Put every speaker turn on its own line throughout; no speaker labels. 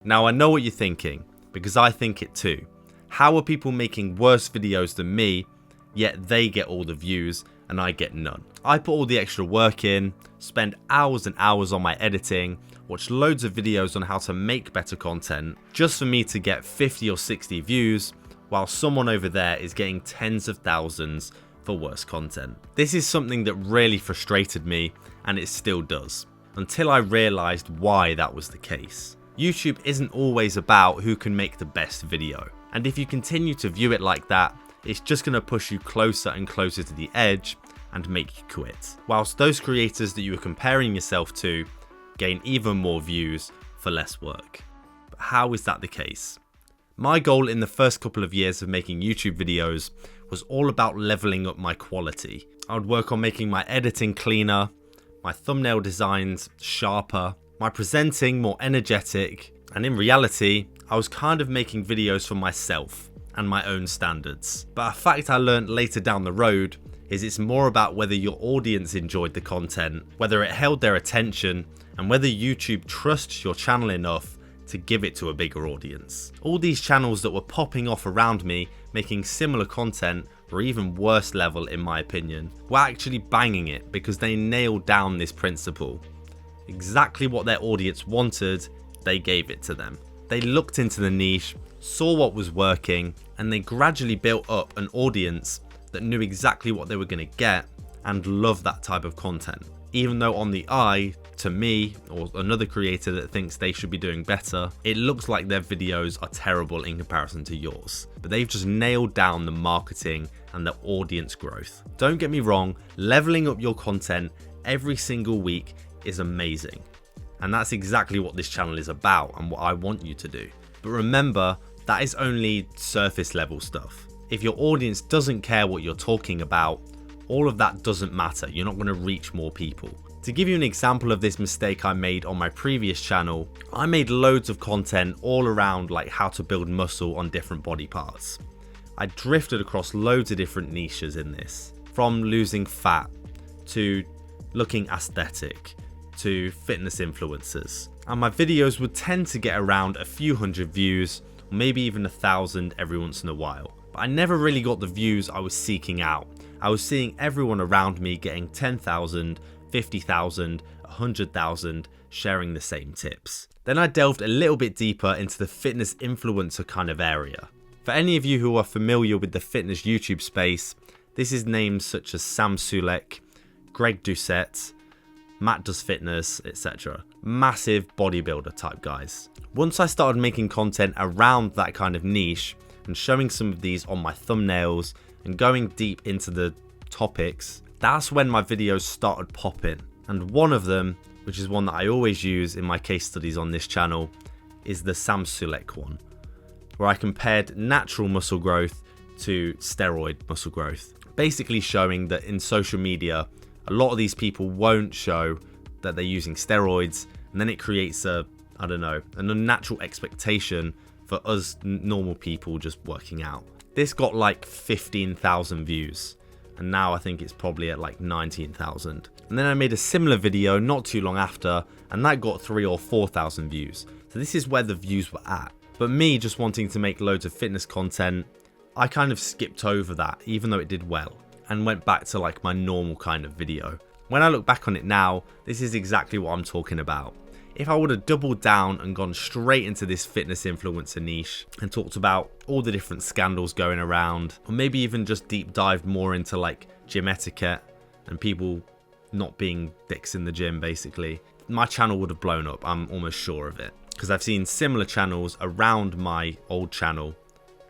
Now I know what you're thinking, because I think it too. How are people making worse videos than me, yet they get all the views and I get none? I put all the extra work in, spend hours and hours on my editing, watch loads of videos on how to make better content, just for me to get 50 or 60 views, while someone over there is getting tens of thousands for worse content. This is something that really frustrated me, and it still does, until I realized why that was the case. YouTube isn't always about who can make the best video, and if you continue to view it like that, it's just going to push you closer and closer to the edge and make you quit, whilst those creators that you are comparing yourself to gain even more views for less work. But how is that the case? My goal in the first couple of years of making YouTube videos was all about leveling up my quality. I would work on making my editing cleaner, my thumbnail designs sharper, my presenting more energetic, and in reality, I was kind of making videos for myself and my own standards. But a fact I learned later down the road is it's more about whether your audience enjoyed the content, whether it held their attention, and whether YouTube trusts your channel enough to give it to a bigger audience. All these channels that were popping off around me, making similar content, or even worse level in my opinion, were actually banging it because they nailed down this principle. Exactly what their audience wanted, they gave it to them. They looked into the niche, saw what was working, and they gradually built up an audience that knew exactly what they were going to get and loved that type of content. Even though on the eye, to me, or another creator that thinks they should be doing better, it looks like their videos are terrible in comparison to yours. But they've just nailed down the marketing and the audience growth. Don't get me wrong, leveling up your content every single week is amazing. And that's exactly what this channel is about and what I want you to do. But remember, that is only surface level stuff. If your audience doesn't care what you're talking about, all of that doesn't matter. You're not going to reach more people. To give you an example of this mistake I made on my previous channel, I made loads of content all around like how to build muscle on different body parts. I drifted across loads of different niches in this, from losing fat to looking aesthetic to fitness influencers. And my videos would tend to get around a few hundred views, or maybe even 1,000 every once in a while. But I never really got the views I was seeking out. I was seeing everyone around me getting 10,000, 50,000, 100,000 sharing the same tips. Then I delved a little bit deeper into the fitness influencer kind of area. For any of you who are familiar with the fitness YouTube space, this is names such as Sam Sulek, Greg Doucette, Matt Does Fitness, etc. Massive bodybuilder type guys. Once I started making content around that kind of niche and showing some of these on my thumbnails and going deep into the topics, that's when my videos started popping. And one of them, which is one that I always use in my case studies on this channel, is the Sam Sulek one, where I compared natural muscle growth to steroid muscle growth. Basically showing that in social media, a lot of these people won't show that they're using steroids, and then it creates an unnatural expectation for us normal people just working out. This got like 15,000 views, and now I think it's probably at like 19,000. And then I made a similar video not too long after, and that got 3,000 or 4,000 views. So this is where the views were at. But me just wanting to make loads of fitness content, I kind of skipped over that, even though it did well, and went back to like my normal kind of video. When I look back on it now, this is exactly what I'm talking about. If I would have doubled down and gone straight into this fitness influencer niche and talked about all the different scandals going around, or maybe even just deep dived more into like gym etiquette and people not being dicks in the gym basically, my channel would have blown up, I'm almost sure of it. Because I've seen similar channels around my old channel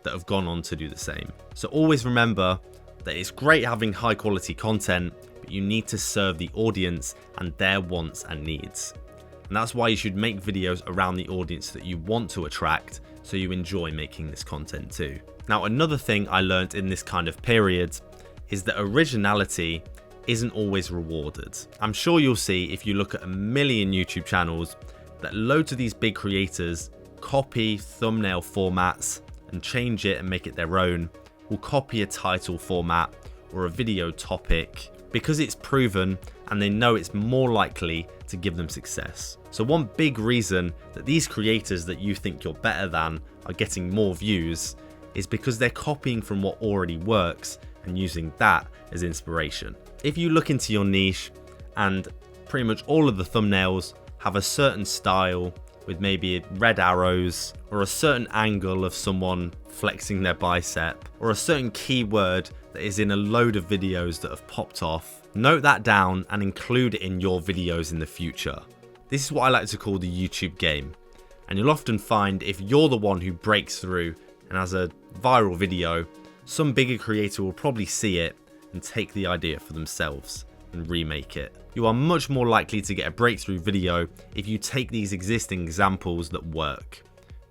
that have gone on to do the same. So always remember that it's great having high quality content, but you need to serve the audience and their wants and needs. And that's why you should make videos around the audience that you want to attract, so you enjoy making this content too. Now, another thing I learned in this kind of period is that originality isn't always rewarded. I'm sure you'll see if you look at a million YouTube channels that loads of these big creators copy thumbnail formats and change it and make it their own, will copy a title format or a video topic because it's proven and they know it's more likely to give them success. So one big reason that these creators that you think you're better than are getting more views is because they're copying from what already works and using that as inspiration. If you look into your niche and pretty much all of the thumbnails have a certain style with maybe red arrows or a certain angle of someone flexing their bicep or a certain keyword that is in a load of videos that have popped off, note that down and include it in your videos in the future. This is what I like to call the YouTube game, and you'll often find if you're the one who breaks through and has a viral video, some bigger creator will probably see it and take the idea for themselves and remake it. You are much more likely to get a breakthrough video if you take these existing examples that work,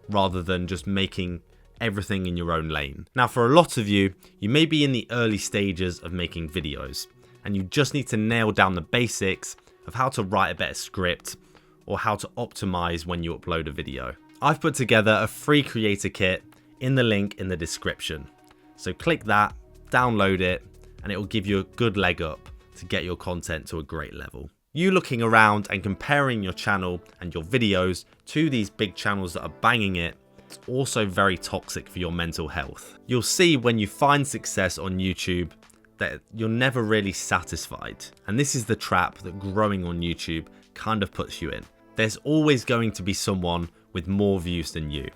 rather than just making everything in your own lane. Now for a lot of you, you may be in the early stages of making videos, and you just need to nail down the basics of how to write a better script or how to optimize when you upload a video. I've put together a free creator kit in the link in the description. So click that, download it, and it will give you a good leg up to get your content to a great level. You looking around and comparing your channel and your videos to these big channels that are banging it, it's also very toxic for your mental health. You'll see when you find success on YouTube that you're never really satisfied. And this is the trap that growing on YouTube kind of puts you in. There's always going to be someone with more views than you.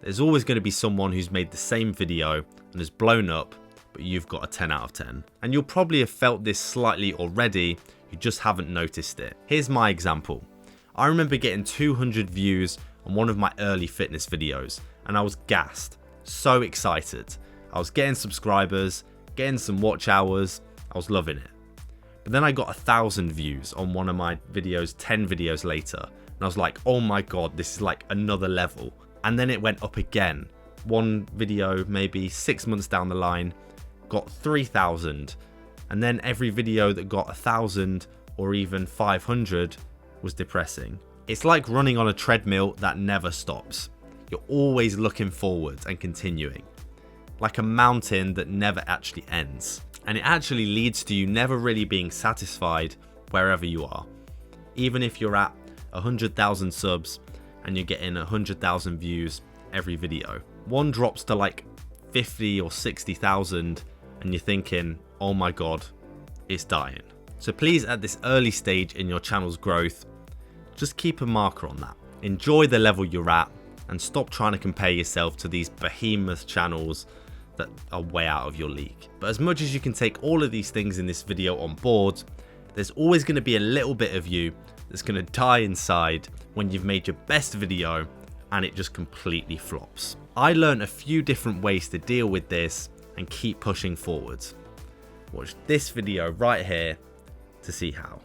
There's always going to be someone who's made the same video and has blown up, but you've got a 10 out of 10. And you'll probably have felt this slightly already, you just haven't noticed it. Here's my example. I remember getting 200 views on one of my early fitness videos, and I was gassed, so excited. I was getting subscribers, getting some watch hours, I was loving it. But then I got 1,000 views on one of my videos 10 videos later, and I was like, oh my god, this is like another level. And then it went up again. One video maybe 6 months down the line got 3,000, and then every video that got 1,000 or even 500 was depressing. It's like running on a treadmill that never stops. You're always looking forwards and continuing, like a mountain that never actually ends. And it actually leads to you never really being satisfied wherever you are. Even if you're at 100,000 subs and you're getting 100,000 views every video, one drops to like 50 or 60,000 and you're thinking, oh my god, it's dying. So please, at this early stage in your channel's growth, just keep a marker on that. Enjoy the level you're at and stop trying to compare yourself to these behemoth channels that are way out of your league. But as much as you can take all of these things in this video on board, there's always going to be a little bit of you that's going to die inside when you've made your best video and it just completely flops. I learned a few different ways to deal with this and keep pushing forwards. Watch this video right here to see how.